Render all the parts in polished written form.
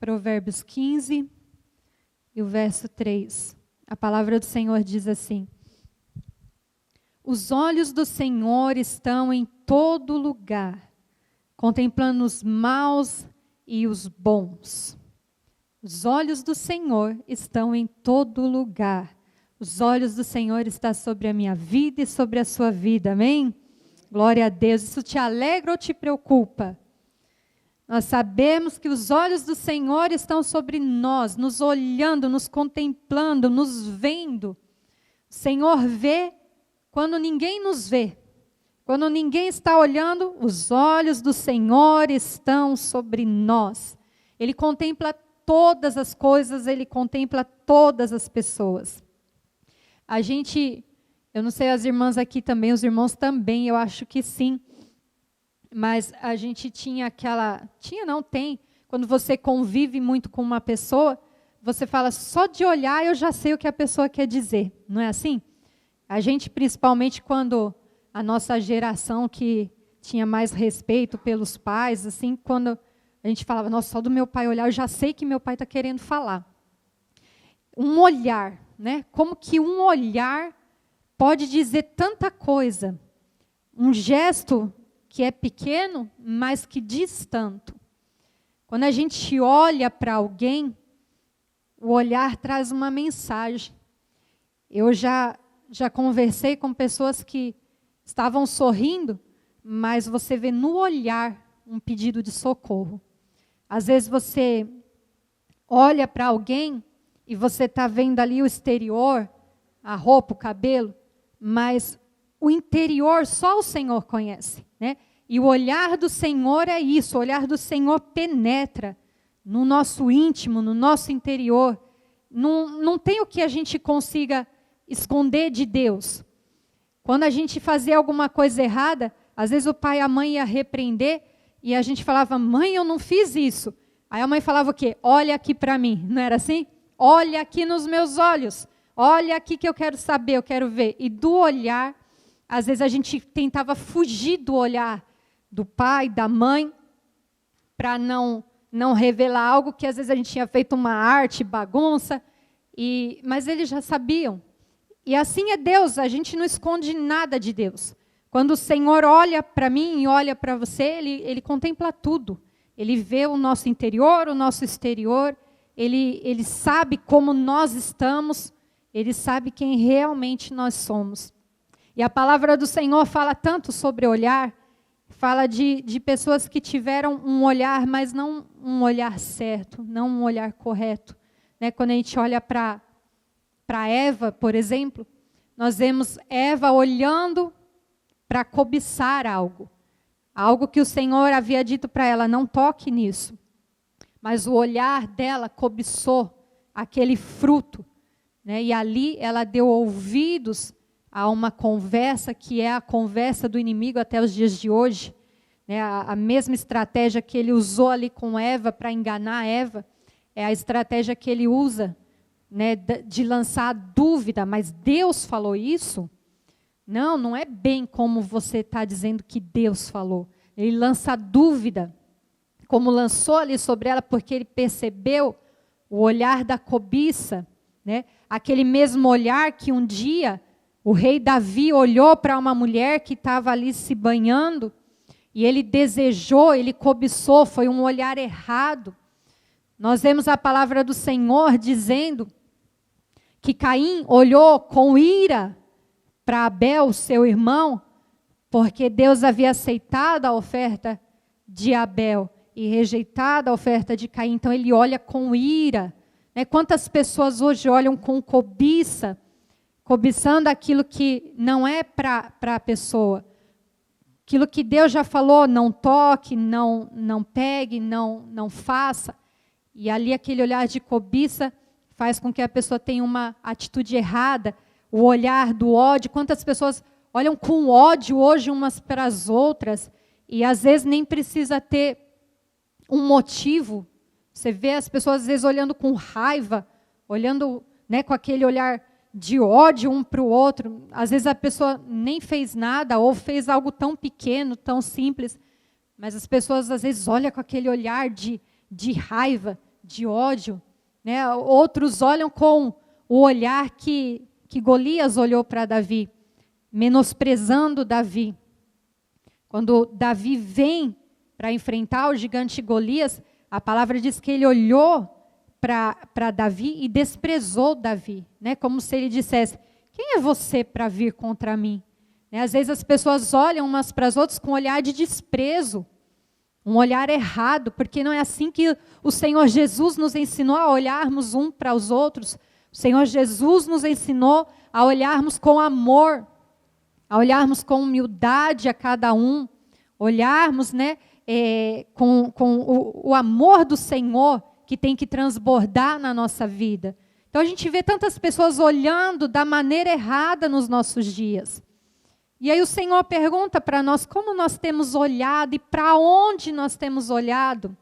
Provérbios 15 e o verso 3. A palavra do Senhor diz assim: os olhos do Senhor estão em todo lugar, contemplando os maus e os bons. Os olhos do Senhor estão em todo lugar. Os olhos do Senhor estão sobre a minha vida e sobre a sua vida, amém? Glória a Deus. Isso te alegra ou te preocupa? Nós sabemos que os olhos do Senhor estão sobre nós, nos olhando, nos contemplando, nos vendo. O Senhor vê quando ninguém nos vê. Quando ninguém está olhando, os olhos do Senhor estão sobre nós. Ele contempla todas as coisas, Ele contempla todas as pessoas. Eu não sei as irmãs aqui também, os irmãos também, eu acho que sim. Mas a gente tem, quando você convive muito com uma pessoa, você fala, só de olhar eu já sei o que a pessoa quer dizer, não é assim? A gente, principalmente quando a nossa geração que tinha mais respeito pelos pais, assim, quando a gente falava, nossa, só do meu pai olhar, eu já sei que meu pai está querendo falar. Um olhar, né? Como que um olhar pode dizer tanta coisa? Um gesto que é pequeno, mas que diz tanto. Quando a gente olha para alguém, o olhar traz uma mensagem. Eu já conversei com pessoas que estavam sorrindo, mas você vê no olhar um pedido de socorro. Às vezes você olha para alguém e você está vendo ali o exterior, a roupa, o cabelo, mas o interior só o Senhor conhece, né? E o olhar do Senhor é isso, o olhar do Senhor penetra no nosso íntimo, no nosso interior. Não tem o que a gente consiga esconder de Deus. Quando a gente fazia alguma coisa errada, às vezes o pai e a mãe iam repreender, e a gente falava, mãe, eu não fiz isso. Aí a mãe falava o quê? Olha aqui para mim, não era assim? Olha aqui nos meus olhos, olha aqui que eu quero saber, eu quero ver. E do olhar, às vezes a gente tentava fugir do olhar do pai, da mãe, para não revelar algo que às vezes a gente tinha feito uma arte, bagunça, mas eles já sabiam. E assim é Deus, a gente não esconde nada de Deus. Quando o Senhor olha para mim e olha para você, Ele contempla tudo. Ele vê o nosso interior, o nosso exterior, Ele sabe como nós estamos, Ele sabe quem realmente nós somos. E a palavra do Senhor fala tanto sobre olhar, fala de pessoas que tiveram um olhar, mas não um olhar certo, não um olhar correto. Né? Quando a gente olha para Eva, por exemplo, nós vemos Eva olhando para cobiçar algo. Algo que o Senhor havia dito para ela, não toque nisso. Mas o olhar dela cobiçou aquele fruto. Né? E ali ela deu ouvidos a uma conversa que é a conversa do inimigo até os dias de hoje. Né? A mesma estratégia que ele usou ali com Eva para enganar Eva, é a estratégia que ele usa, né, de lançar dúvida. Mas Deus falou isso? Não é bem como você está dizendo que Deus falou. Ele lança dúvida, como lançou ali sobre ela, porque ele percebeu o olhar da cobiça, né? Aquele mesmo olhar que um dia o rei Davi olhou para uma mulher que estava ali se banhando, e ele desejou, ele cobiçou, foi um olhar errado. Nós vemos a palavra do Senhor dizendo que Caim olhou com ira para Abel, seu irmão, porque Deus havia aceitado a oferta de Abel e rejeitado a oferta de Caim. Então ele olha com ira. Né? Quantas pessoas hoje olham com cobiça, cobiçando aquilo que não é para a pessoa. Aquilo que Deus já falou, não toque, não pegue, não faça. E ali aquele olhar de cobiça faz com que a pessoa tenha uma atitude errada. O olhar do ódio, quantas pessoas olham com ódio hoje umas para as outras, e às vezes nem precisa ter um motivo. Você vê as pessoas às vezes olhando com raiva, olhando, né, com aquele olhar de ódio um para o outro. Às vezes a pessoa nem fez nada, ou fez algo tão pequeno, tão simples, mas as pessoas às vezes olham com aquele olhar de raiva, de ódio, né? Outros olham com o olhar que Golias olhou para Davi, menosprezando Davi. Quando Davi vem para enfrentar o gigante Golias, a palavra diz que ele olhou para Davi e desprezou Davi, né? Como se ele dissesse, quem é você para vir contra mim? Né? Às vezes as pessoas olham umas para as outras com um olhar de desprezo, um olhar errado, porque não é assim que o Senhor Jesus nos ensinou a olharmos um para os outros. O Senhor Jesus nos ensinou a olharmos com amor, a olharmos com humildade a cada um, olharmos, né, com o amor do Senhor que tem que transbordar na nossa vida. Então a gente vê tantas pessoas olhando da maneira errada nos nossos dias. E aí o Senhor pergunta para nós como nós temos olhado e para onde nós temos olhado.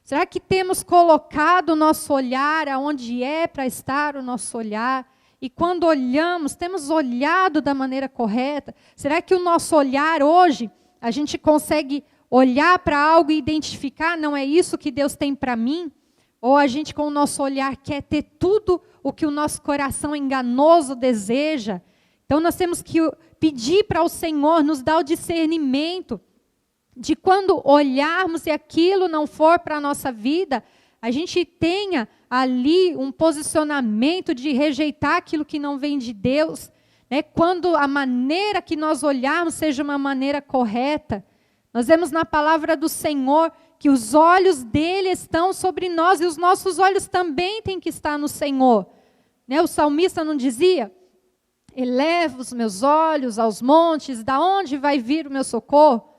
Será que temos colocado o nosso olhar aonde é para estar o nosso olhar? E quando olhamos, temos olhado da maneira correta? Será que o nosso olhar hoje, a gente consegue olhar para algo e identificar, não é isso que Deus tem para mim? Ou a gente com o nosso olhar quer ter tudo o que o nosso coração enganoso deseja? Então nós temos que pedir para o Senhor nos dar o discernimento de quando olharmos e aquilo não for para a nossa vida, a gente tenha ali um posicionamento de rejeitar aquilo que não vem de Deus, né? Quando a maneira que nós olharmos seja uma maneira correta. Nós vemos na palavra do Senhor que os olhos dele estão sobre nós e os nossos olhos também têm que estar no Senhor. Né? O salmista não dizia, eleva os meus olhos aos montes, da onde vai vir o meu socorro?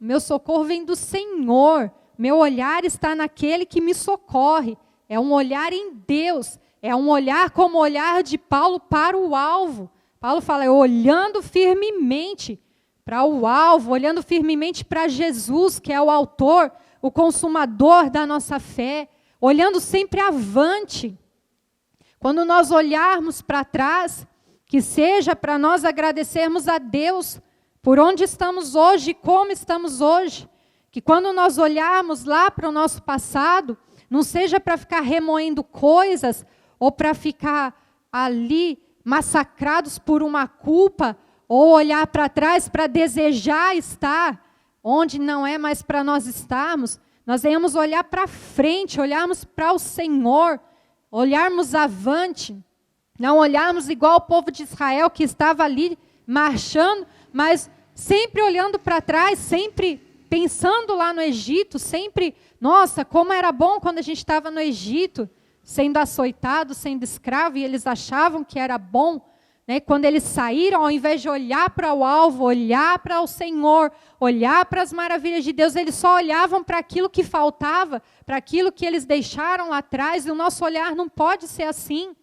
O meu socorro vem do Senhor, meu olhar está naquele que me socorre. É um olhar em Deus, é um olhar como o olhar de Paulo para o alvo. Paulo fala, olhando firmemente para o alvo, olhando firmemente para Jesus, que é o autor, o consumador da nossa fé, olhando sempre avante. Quando nós olharmos para trás, que seja para nós agradecermos a Deus por onde estamos hoje e como estamos hoje. Que quando nós olharmos lá para o nosso passado, não seja para ficar remoendo coisas ou para ficar ali massacrados por uma culpa, ou olhar para trás para desejar estar onde não é mais para nós estarmos. Nós venhamos olhar para frente, olharmos para o Senhor, olharmos avante, não olharmos igual o povo de Israel que estava ali marchando, mas sempre olhando para trás, sempre pensando lá no Egito, sempre, nossa, como era bom quando a gente estava no Egito, sendo açoitado, sendo escravo, e eles achavam que era bom, né? Quando eles saíram, ao invés de olhar para o alvo, olhar para o Senhor, olhar para as maravilhas de Deus, eles só olhavam para aquilo que faltava, para aquilo que eles deixaram lá atrás, e o nosso olhar não pode ser assim.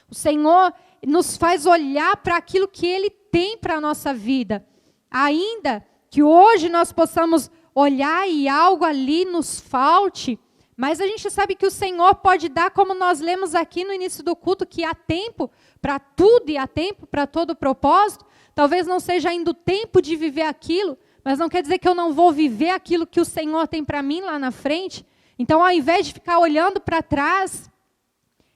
O Senhor nos faz olhar para aquilo que Ele tem para a nossa vida. Ainda que hoje nós possamos olhar e algo ali nos falte, mas a gente sabe que o Senhor pode dar, como nós lemos aqui no início do culto, que há tempo para tudo e há tempo para todo propósito. Talvez não seja ainda o tempo de viver aquilo, mas não quer dizer que eu não vou viver aquilo que o Senhor tem para mim lá na frente. Então, ao invés de ficar olhando para trás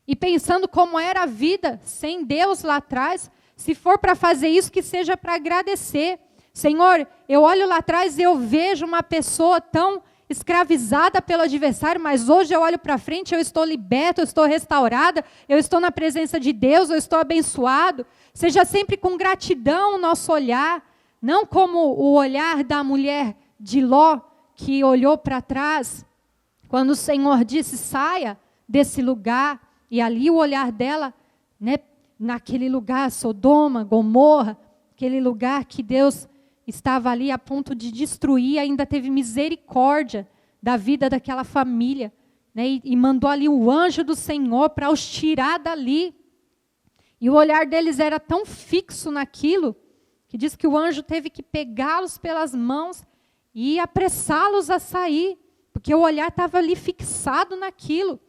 e pensando como era a vida sem Deus lá atrás, se for para fazer isso, que seja para agradecer. Senhor, eu olho lá atrás e eu vejo uma pessoa tão escravizada pelo adversário, mas hoje eu olho para frente, eu estou liberta, eu estou restaurada, eu estou na presença de Deus, eu estou abençoado. Seja sempre com gratidão o nosso olhar, não como o olhar da mulher de Ló, que olhou para trás, quando o Senhor disse, saia desse lugar, e ali o olhar dela, né, naquele lugar, Sodoma, Gomorra, aquele lugar que Deus estava ali a ponto de destruir, ainda teve misericórdia da vida daquela família, né? E mandou ali o anjo do Senhor para os tirar dali. E o olhar deles era tão fixo naquilo, que diz que o anjo teve que pegá-los pelas mãos e apressá-los a sair, porque o olhar estava ali fixado naquilo.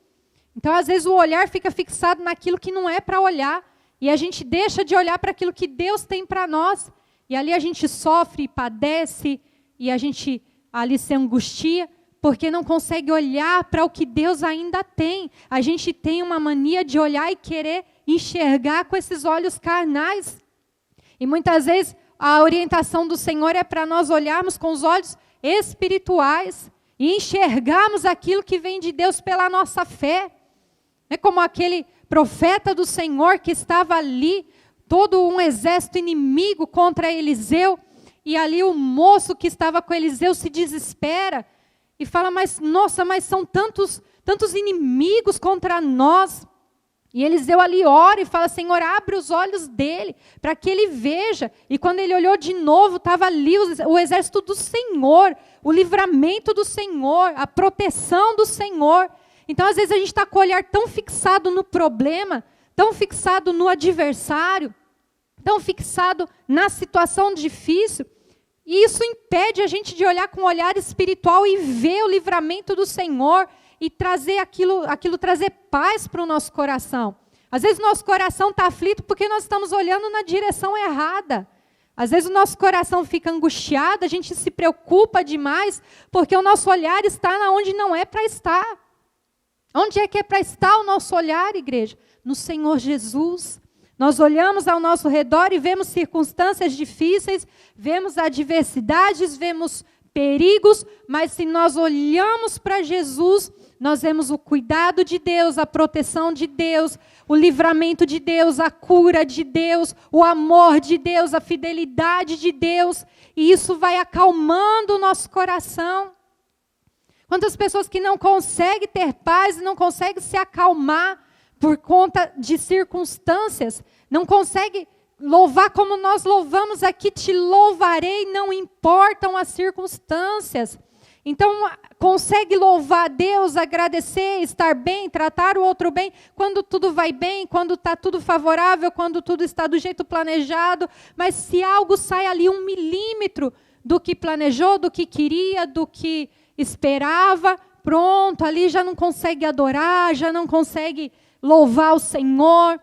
Então, às vezes, o olhar fica fixado naquilo que não é para olhar, e a gente deixa de olhar para aquilo que Deus tem para nós. E ali a gente sofre, padece, e a gente ali se angustia, porque não consegue olhar para o que Deus ainda tem. A gente tem uma mania de olhar e querer enxergar com esses olhos carnais. E muitas vezes a orientação do Senhor é para nós olharmos com os olhos espirituais e enxergarmos aquilo que vem de Deus pela nossa fé. É como aquele profeta do Senhor que estava ali, todo um exército inimigo contra Eliseu, e ali o moço que estava com Eliseu se desespera e fala, mas são tantos inimigos contra nós. E Eliseu ali ora e fala, Senhor, abre os olhos dele, para que ele veja. E quando ele olhou de novo, estava ali o exército do Senhor, o livramento do Senhor, a proteção do Senhor. Então, às vezes, a gente está com o olhar tão fixado no problema, tão fixado no adversário, tão fixado na situação difícil, e isso impede a gente de olhar com um olhar espiritual e ver o livramento do Senhor e trazer aquilo trazer paz para o nosso coração. Às vezes, o nosso coração está aflito porque nós estamos olhando na direção errada. Às vezes, o nosso coração fica angustiado, a gente se preocupa demais porque o nosso olhar está onde não é para estar. Onde é que é para estar o nosso olhar, igreja? No Senhor Jesus. Nós olhamos ao nosso redor e vemos circunstâncias difíceis, vemos adversidades, vemos perigos, mas se nós olhamos para Jesus, nós vemos o cuidado de Deus, a proteção de Deus, o livramento de Deus, a cura de Deus, o amor de Deus, a fidelidade de Deus, e isso vai acalmando o nosso coração. Quantas pessoas que não conseguem ter paz, não conseguem se acalmar por conta de circunstâncias, não conseguem louvar como nós louvamos aqui, te louvarei, não importam as circunstâncias. Então, consegue louvar a Deus, agradecer, estar bem, tratar o outro bem, quando tudo vai bem, quando está tudo favorável, quando tudo está do jeito planejado, mas se algo sai ali 1 milímetro do que planejou, do que queria, do que esperava, pronto, ali já não consegue adorar, já não consegue louvar o Senhor,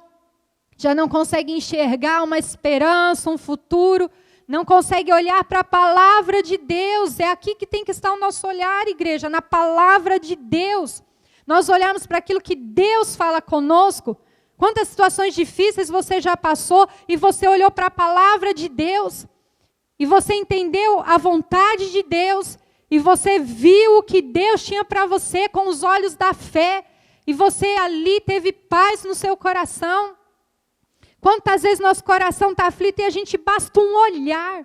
já não consegue enxergar uma esperança, um futuro, não consegue olhar para a palavra de Deus. É aqui que tem que estar o nosso olhar, igreja, na palavra de Deus. Nós olhamos para aquilo que Deus fala conosco. Quantas situações difíceis você já passou e você olhou para a palavra de Deus, e você entendeu a vontade de Deus, e você viu o que Deus tinha para você com os olhos da fé, e você ali teve paz no seu coração. Quantas vezes nosso coração está aflito e a gente basta um olhar.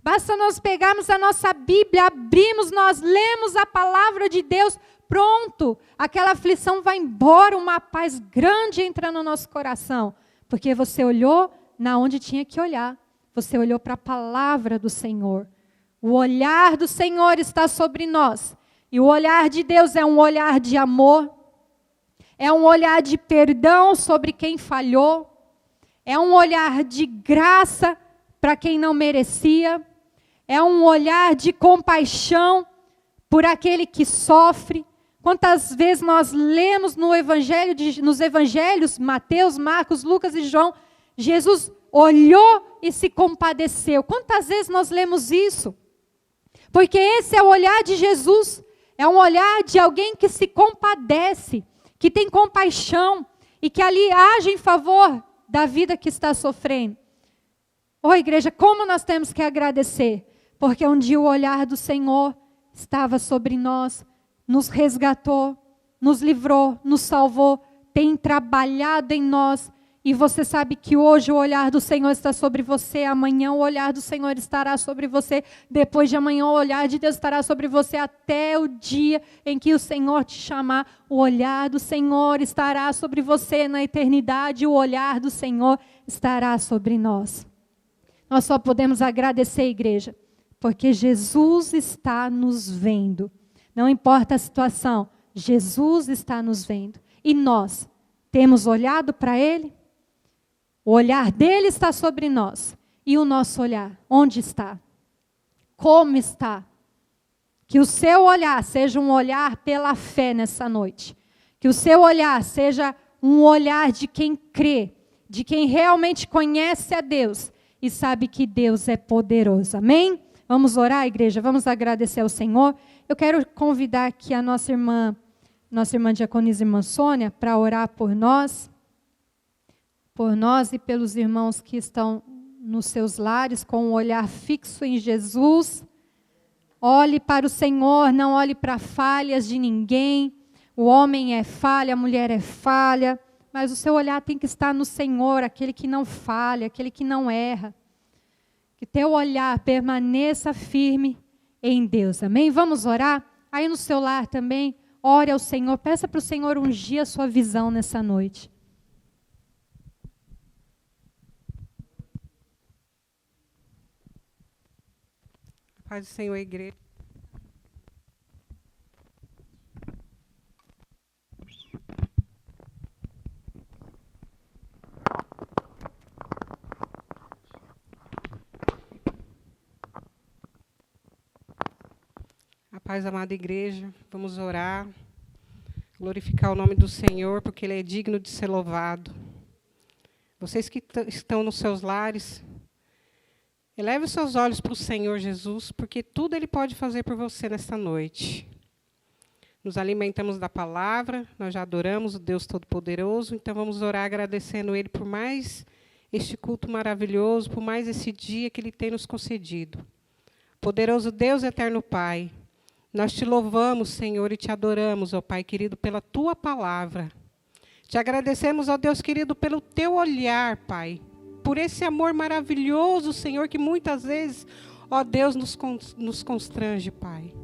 Basta nós pegarmos a nossa Bíblia, abrimos, nós lemos a palavra de Deus, pronto. Aquela aflição vai embora, uma paz grande entra no nosso coração. Porque você olhou na onde tinha que olhar. Você olhou para a palavra do Senhor. O olhar do Senhor está sobre nós. E o olhar de Deus é um olhar de amor. É um olhar de perdão sobre quem falhou. É um olhar de graça para quem não merecia. É um olhar de compaixão por aquele que sofre. Quantas vezes nós lemos nos evangelhos, Mateus, Marcos, Lucas e João, Jesus olhou e se compadeceu. Quantas vezes nós lemos isso? Porque esse é o olhar de Jesus. É um olhar de alguém que se compadece, que tem compaixão e que ali age em favor da vida que está sofrendo. Igreja, como nós temos que agradecer, porque um dia o olhar do Senhor estava sobre nós, nos resgatou, nos livrou, nos salvou, tem trabalhado em nós, e você sabe que hoje o olhar do Senhor está sobre você, amanhã o olhar do Senhor estará sobre você, depois de amanhã o olhar de Deus estará sobre você, até o dia em que o Senhor te chamar, o olhar do Senhor estará sobre você na eternidade, o olhar do Senhor estará sobre nós. Nós só podemos agradecer, igreja, porque Jesus está nos vendo. Não importa a situação, Jesus está nos vendo. E nós temos olhado para Ele? O olhar dele está sobre nós. E o nosso olhar, onde está? Como está? Que o seu olhar seja um olhar pela fé nessa noite. Que o seu olhar seja um olhar de quem crê, de quem realmente conhece a Deus e sabe que Deus é poderoso. Amém? Vamos orar, igreja? Vamos agradecer ao Senhor. Eu quero convidar aqui a nossa irmã diaconisa, irmã Sônia, para orar por nós e pelos irmãos que estão nos seus lares, com um olhar fixo em Jesus. Olhe para o Senhor, não olhe para falhas de ninguém. O homem é falha, a mulher é falha, mas o seu olhar tem que estar no Senhor, aquele que não falha, aquele que não erra. Que teu olhar permaneça firme em Deus, amém? Vamos orar? Aí no seu lar também, ore ao Senhor, peça para o Senhor ungir a sua visão nessa noite. Paz do Senhor, igreja. A paz, amada igreja, vamos orar, glorificar o nome do Senhor, porque Ele é digno de ser louvado. Vocês que estão nos seus lares, eleve os seus olhos para o Senhor Jesus, porque tudo Ele pode fazer por você nesta noite. Nos alimentamos da palavra, nós já adoramos o Deus Todo-Poderoso, então vamos orar agradecendo Ele por mais este culto maravilhoso, por mais esse dia que Ele tem nos concedido. Poderoso Deus, eterno Pai, nós te louvamos, Senhor, e te adoramos, ó Pai querido, pela Tua palavra. Te agradecemos, ó Deus querido, pelo Teu olhar, Pai, por esse amor maravilhoso, Senhor, que muitas vezes, ó Deus, nos constrange, Pai.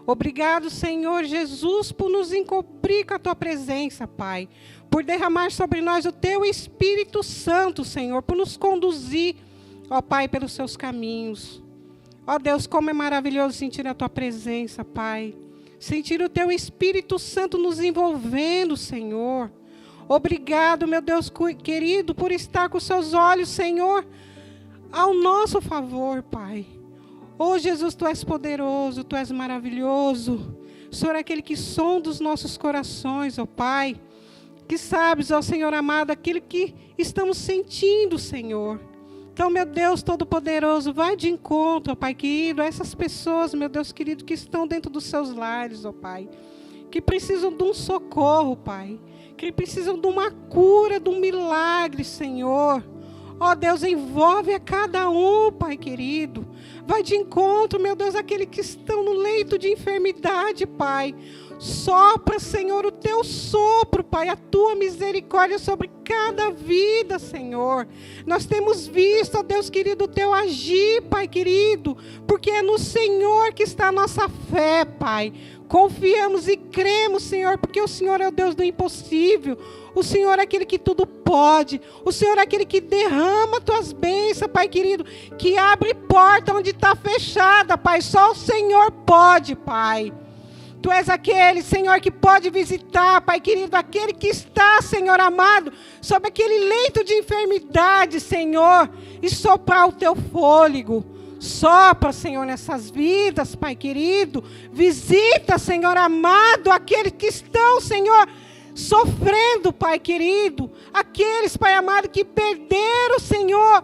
Obrigado, Senhor Jesus, por nos encobrir com a Tua presença, Pai, por derramar sobre nós o Teu Espírito Santo, Senhor, por nos conduzir, ó Pai, pelos Seus caminhos. Ó Deus, como é maravilhoso sentir a Tua presença, Pai. Sentir o Teu Espírito Santo nos envolvendo, Senhor. Obrigado, meu Deus querido, por estar com os Seus olhos, Senhor, ao nosso favor, Pai. Oh, Jesus, Tu és poderoso, Tu és maravilhoso. O Senhor é aquele que sonda os nossos corações, ó Pai. Que sabes, ó Senhor amado, aquilo que estamos sentindo, Senhor. Então, meu Deus Todo-Poderoso, vai de encontro, ó Pai querido, a essas pessoas, meu Deus querido, que estão dentro dos seus lares, ó Pai, que precisam de um socorro, Pai, que precisam de uma cura, de um milagre, Senhor. Ó Deus, envolve a cada um, Pai querido. Vai de encontro, meu Deus, àqueles que estão no leito de enfermidade, Pai. Sopra, Senhor, o Teu sopro, Pai, a Tua misericórdia sobre cada vida, Senhor. Nós temos visto, ó Deus querido, o Teu agir, Pai querido, porque é no Senhor que está a nossa fé, Pai. Confiamos e cremos, Senhor, porque o Senhor é o Deus do impossível. O Senhor é aquele que tudo pode. O Senhor é aquele que derrama Tuas bênçãos, Pai querido, que abre porta onde está fechada, Pai. Só o Senhor pode, Pai. Tu és aquele, Senhor, que pode visitar, Pai querido, aquele que está, Senhor amado, sob aquele leito de enfermidade, Senhor, e soprar o Teu fôlego. Sopra, Senhor, nessas vidas, Pai querido. Visita, Senhor amado, aqueles que estão, Senhor, sofrendo, Pai querido. Aqueles, Pai amado, que perderam, Senhor,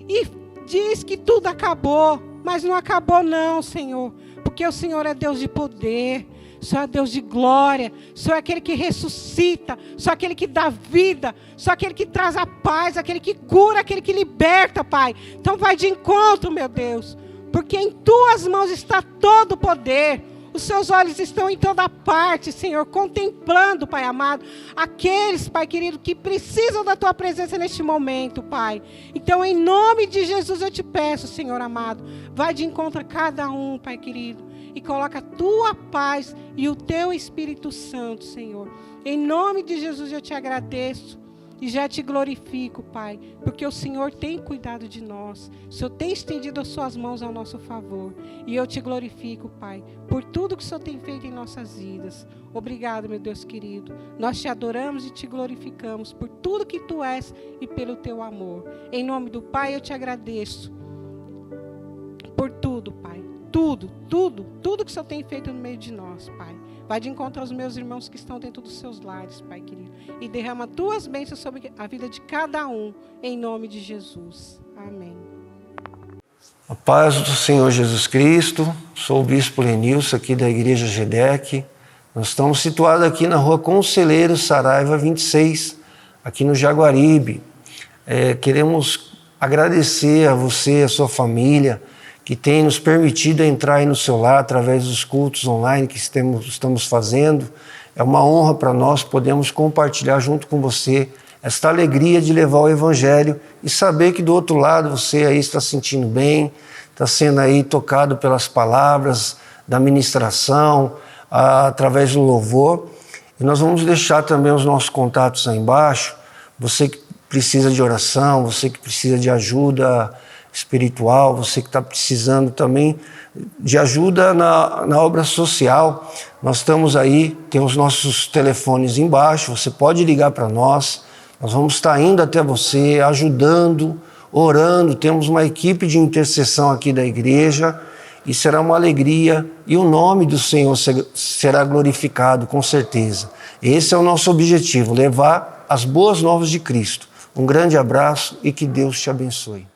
e diz que tudo acabou. Mas não acabou não, Senhor, porque o Senhor é Deus de poder. O Senhor é Deus de glória. O Senhor é aquele que ressuscita. O Senhor é aquele que dá vida. O Senhor é aquele que traz a paz. Aquele que cura, aquele que liberta, Pai. Então vai de encontro, meu Deus. Porque em Tuas mãos está todo o poder. Os Seus olhos estão em toda parte, Senhor, contemplando, Pai amado, aqueles, Pai querido, que precisam da Tua presença neste momento, Pai. Então, em nome de Jesus, eu te peço, Senhor amado, vai de encontro a cada um, Pai querido, e coloca a Tua paz e o Teu Espírito Santo, Senhor. Em nome de Jesus, eu te agradeço. E já te glorifico, Pai, porque o Senhor tem cuidado de nós. O Senhor tem estendido as Suas mãos ao nosso favor. E eu te glorifico, Pai, por tudo que o Senhor tem feito em nossas vidas. Obrigado, meu Deus querido. Nós te adoramos e te glorificamos por tudo que Tu és e pelo Teu amor. Em nome do Pai, eu te agradeço por tudo, Pai. Tudo que o Senhor tem feito no meio de nós, Pai. Vai de encontro aos meus irmãos que estão dentro dos seus lares, Pai querido. E derrama Tuas bênçãos sobre a vida de cada um, em nome de Jesus. Amém. A paz do Senhor Jesus Cristo, sou o Bispo Lenilson aqui da Igreja GEDEC. Nós estamos situados aqui na rua Conselheiro Saraiva 26, aqui no Jaguaribe. Queremos agradecer a você, a sua família, que tem nos permitido entrar aí no seu lar através dos cultos online que estamos fazendo. É uma honra para nós podermos compartilhar junto com você esta alegria de levar o Evangelho e saber que do outro lado você aí está se sentindo bem, está sendo aí tocado pelas palavras da ministração, através do louvor. E nós vamos deixar também os nossos contatos aí embaixo. Você que precisa de oração, você que precisa de ajuda espiritual, você que está precisando também de ajuda na obra social. Nós estamos aí, tem os nossos telefones embaixo, você pode ligar para nós. Nós vamos estar indo até você, ajudando, orando. Temos uma equipe de intercessão aqui da igreja e será uma alegria e o nome do Senhor será glorificado, com certeza. Esse é o nosso objetivo, levar as boas novas de Cristo. Um grande abraço e que Deus te abençoe.